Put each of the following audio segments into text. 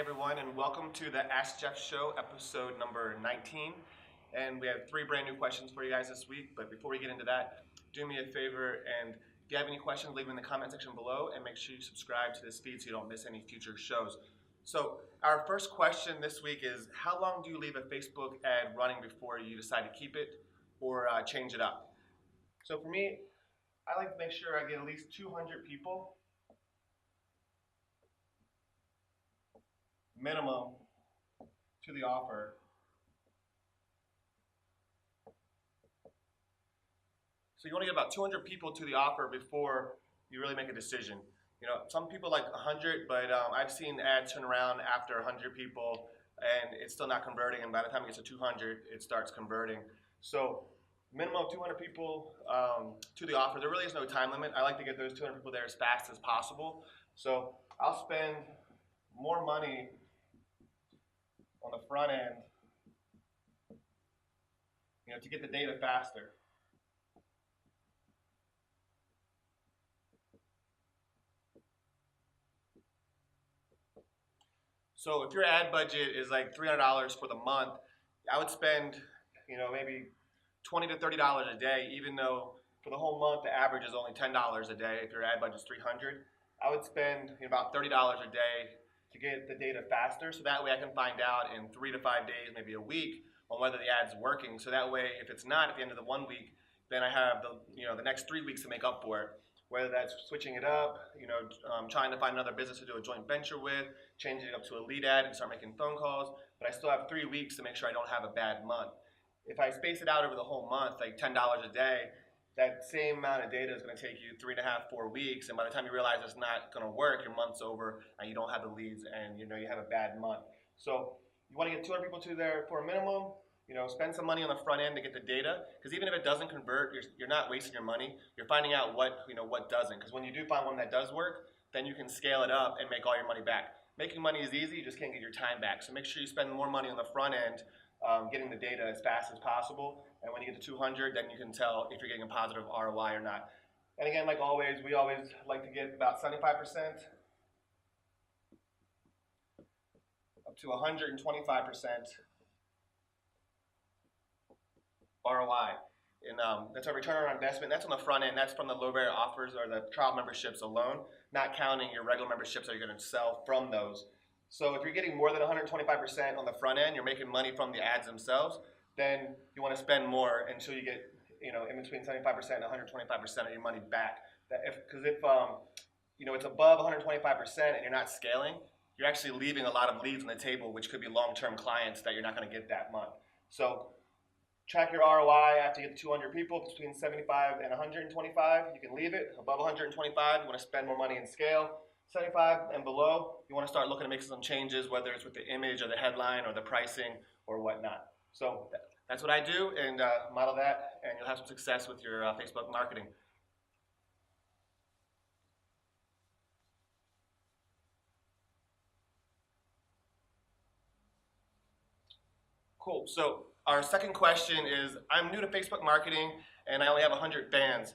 everyone, and welcome to the Ask Jeff Show, episode number 19. And we have 3 brand new questions for you guys this week. But before we get into that, do me a favor, and if you have any questions, leave them in the comment section below, and make sure you subscribe to this feed so you don't miss any future shows. So our first question this week is, how long do you leave a Facebook ad running before you decide to keep it or change it up? So for me, I like to make sure I get at least 200 people minimum to the offer. So you want to get about 200 people to the offer before you really make a decision. You know, some people like 100, but I've seen ads turn around after 100 people and it's still not converting, and by the time it gets to 200, it starts converting. So minimum of 200 people to the offer. There really is no time limit. I like to get those 200 people there as fast as possible. So I'll spend more money on the front end, to get the data faster. So if your ad budget is like $300 for the month, I would spend, maybe $20 to $30 a day, even though for the whole month the average is only $10 a day. If your ad budget is $300, I would spend about $30 a day to get the data faster, so that way I can find out in 3 to 5 days, maybe a week, on whether the ad's working. So that way, if it's not at the end of the 1 week, then I have the next 3 weeks to make up for it. Whether that's switching it up, trying to find another business to do a joint venture with, changing it up to a lead ad and start making phone calls. But I still have 3 weeks to make sure I don't have a bad month. If I space it out over the whole month, like $10 a day, that same amount of data is going to take you 3.5, 4 weeks, and by the time you realize it's not going to work, your month's over and you don't have the leads, and you have a bad month. So you want to get 200 people to there for a minimum. Spend some money on the front end to get the data, because even if it doesn't convert, you're not wasting your money. You're finding out what doesn't, because when you do find one that does work, then you can scale it up and make all your money back. Making money is easy, you just can't get your time back. So make sure you spend more money on the front end, getting the data as fast as possible. And when you get to 200, then you can tell if you're getting a positive ROI or not. And again, like always, we always like to get about 75% up to 125% ROI. And that's our return on investment. That's on the front end. That's from the low barrier offers or the trial memberships alone, not counting your regular memberships that you're going to sell from those. So if you're getting more than 125% on the front end, you're making money from the ads themselves, then you want to spend more until you get in between 75% and 125% of your money back. Because if it's above 125% and you're not scaling, you're actually leaving a lot of leads on the table, which could be long-term clients that you're not going to get that month. So track your ROI after you get to 200 people, between 75 and 125. You can leave it. Above 125, you want to spend more money and scale. 75 and below, you want to start looking to make some changes, whether it's with the image or the headline or the pricing or whatnot. So that's what I do, and model that, and you'll have some success with your Facebook marketing. Cool. So our second question is, I'm new to Facebook marketing and I only have 100 fans.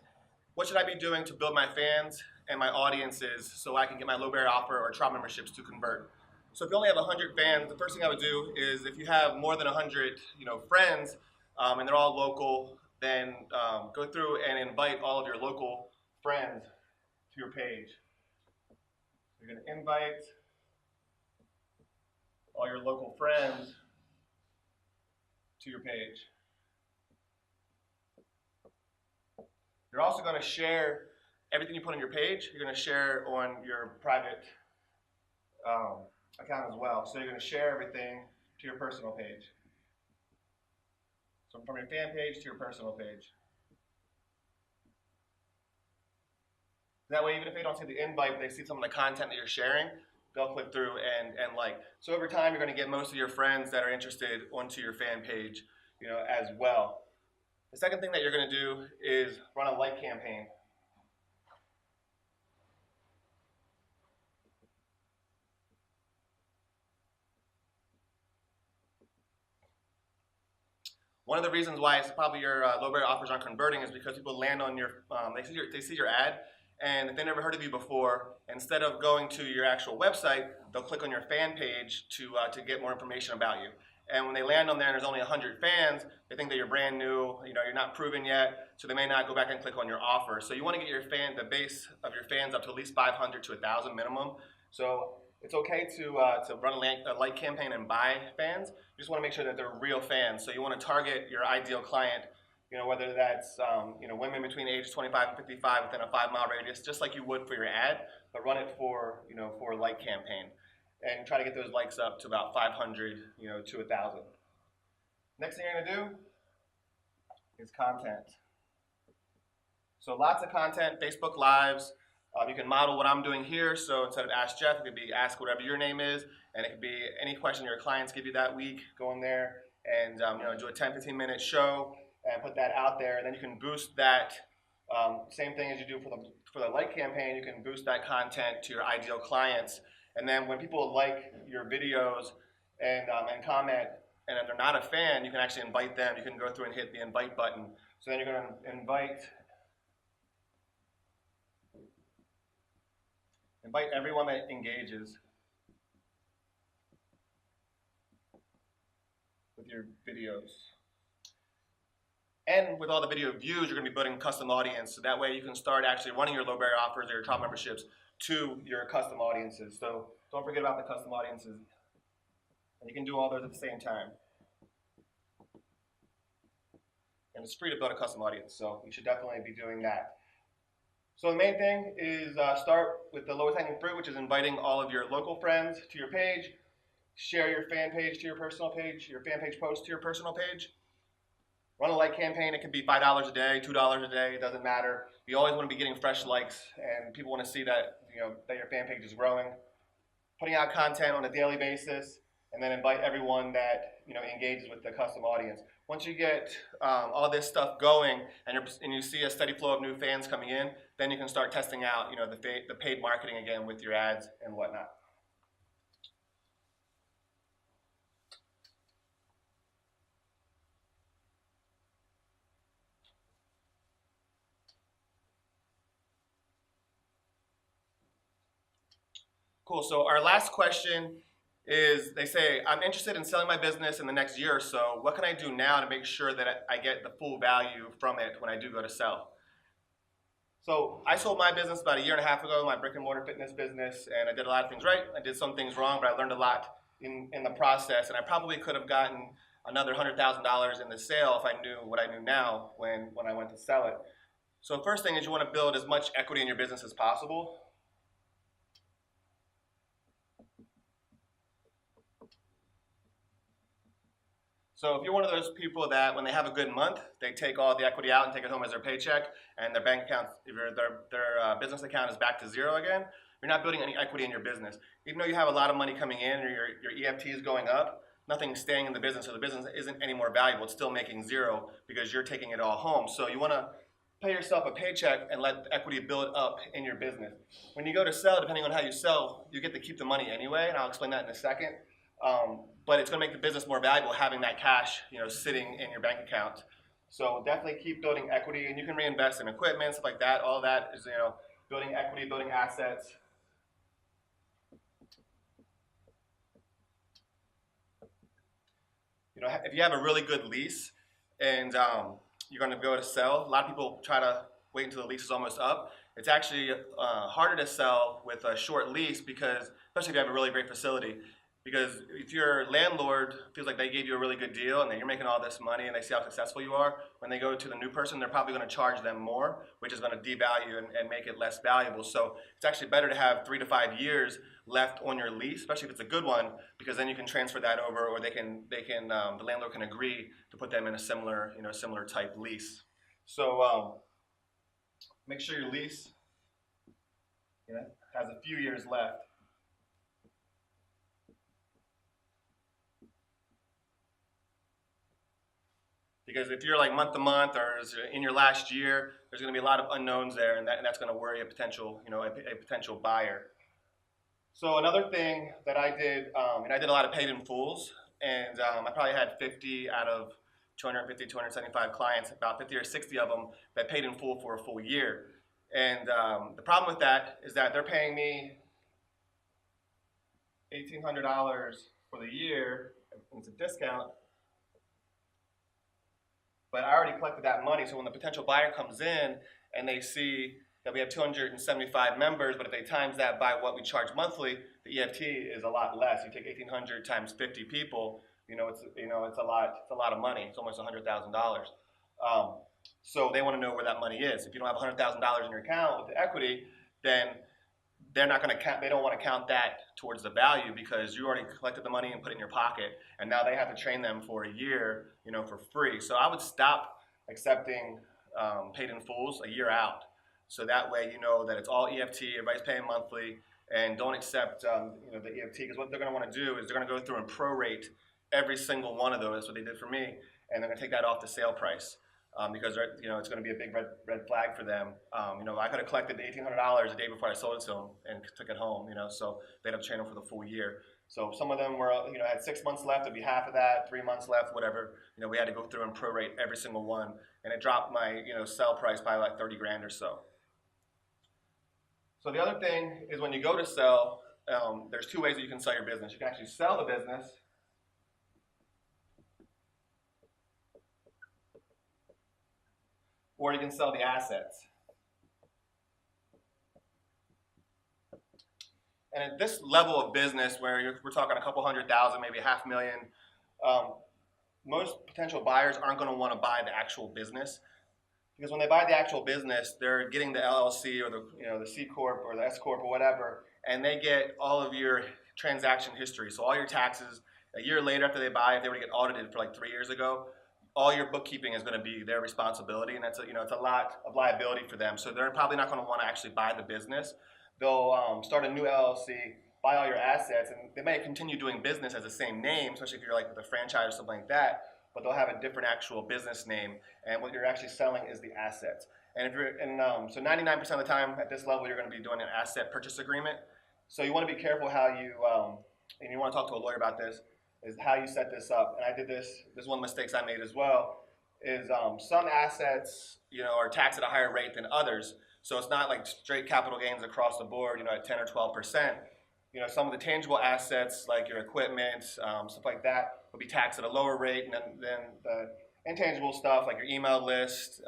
What should I be doing to build my fans and my audiences so I can get my low barrier offer or trial memberships to convert? So if you only have 100 fans, the first thing I would do is, if you have more than 100 friends and they're all local, then go through and invite all of your local friends to your page. You're going to invite all your local friends to your page. You're also going to share everything you put on your page. You're going to share on your private account as well. So you're going to share everything to your personal page. So from your fan page to your personal page. That way, even if they don't see the invite, but they see some of the content that you're sharing, they'll click through and like. So over time, you're going to get most of your friends that are interested onto your fan page, as well. The second thing that you're going to do is run a like campaign. One of the reasons why it's probably your low barrier offers aren't converting is because people land on your, they see your ad, And if they never heard of you before, instead of going to your actual website, they'll click on your fan page to get more information about you. And when they land on there and there's only 100 fans, they think that you're brand new, you're not proven yet, so they may not go back and click on your offer. So you want to get the base of your fans up to at least 500 to 1,000 minimum. So it's okay to run a like campaign and buy fans. You just want to make sure that they're real fans. So you want to target your ideal client, whether that's women between ages 25 and 55 within a 5-mile radius, just like you would for your ad, but run it for a like campaign, and try to get those likes up to about 500 to 1,000. Next thing you're going to do is content. So lots of content, Facebook Lives. You can model what I'm doing here. So instead of Ask Jeff, it could be ask whatever your name is, and it could be any question your clients give you that week. Go in there and do a 10-15-minute show and put that out there. And then you can boost that. Same thing as you do for the like campaign. You can boost that content to your ideal clients. And then when people like your videos and comment, and if they're not a fan, you can actually invite them. You can go through and hit the invite button. So then you're going to invite everyone that engages with your videos. And with all the video views, you're going to be building a custom audience. So that way you can start actually running your low barrier offers or your trial memberships to your custom audiences. So don't forget about the custom audiences. And you can do all those at the same time. And it's free to build a custom audience, so you should definitely be doing that. So the main thing is start with the lowest hanging fruit, which is inviting all of your local friends to your page. Share your fan page to your personal page, your fan page post to your personal page. Run a like campaign. It can be $5 a day, $2 a day. It doesn't matter. You always want to be getting fresh likes, and people want to see that that your fan page is growing. Putting out content on a daily basis, and then invite everyone that engages with the custom audience. Once you get all this stuff going, and you see a steady flow of new fans coming in, then you can start testing out the paid marketing again with your ads and whatnot. Cool. So our last question is, they say, I'm interested in selling my business in the next year or so. What can I do now to make sure that I get the full value from it when I do go to sell? So I sold my business about 1.5 years ago, my brick and mortar fitness business, and I did a lot of things right. I did some things wrong, but I learned a lot in the process, and I probably could have gotten another $100,000 in the sale if I knew what I knew now when I went to sell it. So first thing is you want to build as much equity in your business as possible. So if you're one of those people that when they have a good month, they take all the equity out and take it home as their paycheck, and their bank account, their business account is back to zero again, you're not building any equity in your business. Even though you have a lot of money coming in or your EFT is going up, nothing's staying in the business, so the business isn't any more valuable. It's still making zero because you're taking it all home. So you want to pay yourself a paycheck and let the equity build up in your business. When you go to sell, depending on how you sell, you get to keep the money anyway, and I'll explain that in a second. But it's going to make the business more valuable having that cash, sitting in your bank account. So definitely keep building equity, and you can reinvest in equipment, stuff like that. All that is, building equity, building assets. If you have a really good lease and you're going to go to sell, a lot of people try to wait until the lease is almost up. It's actually harder to sell with a short lease because, especially if you have a really great facility. Because if your landlord feels like they gave you a really good deal and that you're making all this money and they see how successful you are, when they go to the new person, they're probably going to charge them more, which is going to devalue and make it less valuable. So it's actually better to have 3 to 5 years left on your lease, especially if it's a good one, because then you can transfer that over, or the landlord can agree to put them in a similar type lease. So make sure your lease has a few years left. Because if you're like month to month or in your last year, there's going to be a lot of unknowns there, and that's going to worry a potential buyer. So another thing that I did, and I did a lot of paid in fulls, and I probably had 50 out of 250, 275 clients, about 50 or 60 of them that paid in full for a full year. And the problem with that is that they're paying me $1,800 for the year. It's a discount, but I already collected that money. So when the potential buyer comes in and they see that we have 275 members, but if they times that by what we charge monthly, the EFT is a lot less. You take 1,800 times 50 people, it's a lot of money. It's almost $100,000. Um, so they want to know where that money is. If you don't have $100,000 in your account with the equity, then they're not going to count. They don't want to count that towards the value because you already collected the money and put it in your pocket, and now they have to train them for a year, for free. So I would stop accepting paid in fulls a year out. So that way, you know that it's all EFT. Everybody's paying monthly, and don't accept the EFT because what they're going to want to do is they're going to go through and prorate every single one of those. That's what they did for me, and they're going to take that off the sale price. Because it's going to be a big red flag for them. I could have collected the $1,800 a day before I sold it to them and took it home. So they'd have trained them for the full year. So some of them were, had 6 months left. It'd be half of that, 3 months left, whatever. We had to go through and prorate every single one, and it dropped my sell price by like 30 grand or so. So the other thing is when you go to sell, there's two ways that you can sell your business. You can actually sell the business. Or you can sell the assets. And at this level of business where we're talking a couple 100,000, maybe $500,000, most potential buyers aren't going to want to buy the actual business. Because when they buy the actual business, they're getting the LLC or the C Corp or the S Corp or whatever, and they get all of your transaction history. So all your taxes, a year later after they buy, if they were to get audited for like 3 years ago, all your bookkeeping is going to be their responsibility, and that's it's a lot of liability for them. So they're probably not going to want to actually buy the business. They'll start a new LLC, buy all your assets, and they may continue doing business as the same name, especially if you're like with a franchise or something like that. But they'll have a different actual business name, and what you're actually selling is the assets. And if you're so 99% of the time at this level, you're going to be doing an asset purchase agreement. So you want to be careful how you and you want to talk to a lawyer about this. Is how you set this up. And I did this. This is one of the mistakes I made as well. Is some assets, are taxed at a higher rate than others. So it's not like straight capital gains across the board, at 10 or 12%. Some of the tangible assets like your equipment, stuff like that, will be taxed at a lower rate, and then the intangible stuff like your email list,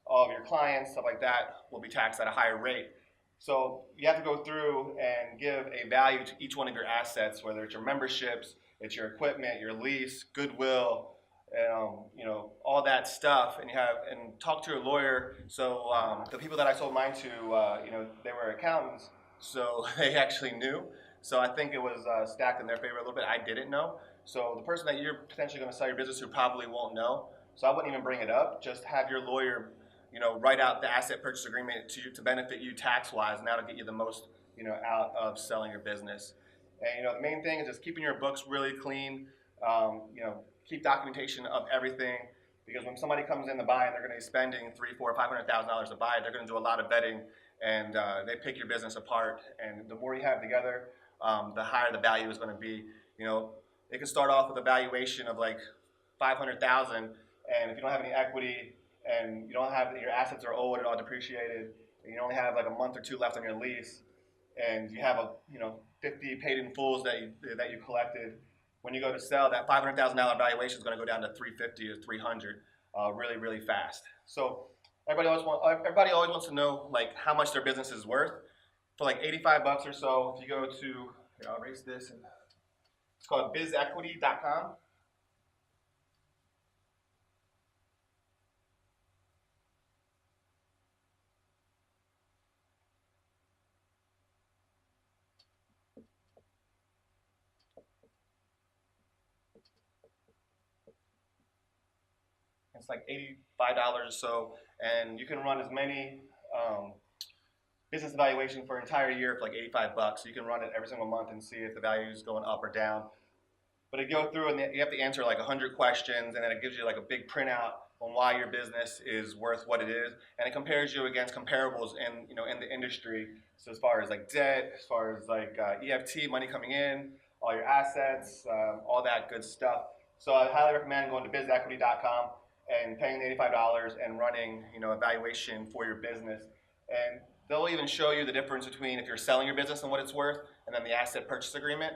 all of your clients, stuff like that, will be taxed at a higher rate. So you have to go through and give a value to each one of your assets, whether it's your memberships, it's your equipment, your lease, goodwill, all that stuff, and talk to your lawyer. So the people that I sold mine to, they were accountants, so they actually knew. So I think it was stacked in their favor a little bit. I didn't know. So the person that you're potentially going to sell your business to probably won't know. So I wouldn't even bring it up. Just have your lawyer, write out the asset purchase agreement to benefit you tax-wise, and that'll get you the most, out of selling your business. And the main thing is just keeping your books really clean. Keep documentation of everything, because when somebody comes in to buy and they're going to be spending $300,000, $400,000, $500,000 to buy it, they're going to do a lot of vetting, and they pick your business apart. And the more you have together, the higher the value is going to be. It can start off with a valuation of like $500,000, and if you don't have any equity and you don't have your assets are old and all depreciated, and you only have like a month or two left on your lease, and you have 50 paid in fulls that you collected. When you go to sell, that $500,000 valuation is going to go down to $350 or $300 really, really fast. So everybody always wants to know like how much their business is worth. For like $85 or so, if you go to, I'll erase this, and it's called bizequity.com. It's like $85 or so, and you can run as many business evaluation for an entire year for like $85. So you can run it every single month and see if the value is going up or down. But it go through and you have to answer like 100 questions, and then it gives you like a big printout on why your business is worth what it is, and it compares you against comparables in the industry. So as far as like debt, as far as like EFT, money coming in, all your assets, all that good stuff. So I highly recommend going to bizequity.com and paying the $85 and running evaluation for your business. And they'll even show you the difference between if you're selling your business and what it's worth, and then the asset purchase agreement.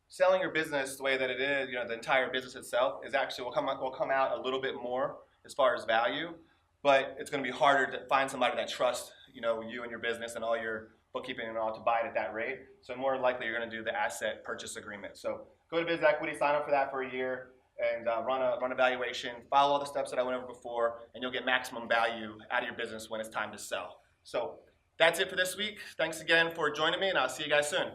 Selling your business the way that it is, the entire business itself is actually will come out a little bit more as far as value, but it's going to be harder to find somebody that trusts, you and your business and all your bookkeeping and all to buy it at that rate. So more likely you're going to do the asset purchase agreement. So go to Biz Equity, sign up for that for a year, and run a valuation. Follow all the steps that I went over before, and you'll get maximum value out of your business when it's time to sell. So that's it for this week. Thanks again for joining me, and I'll see you guys soon.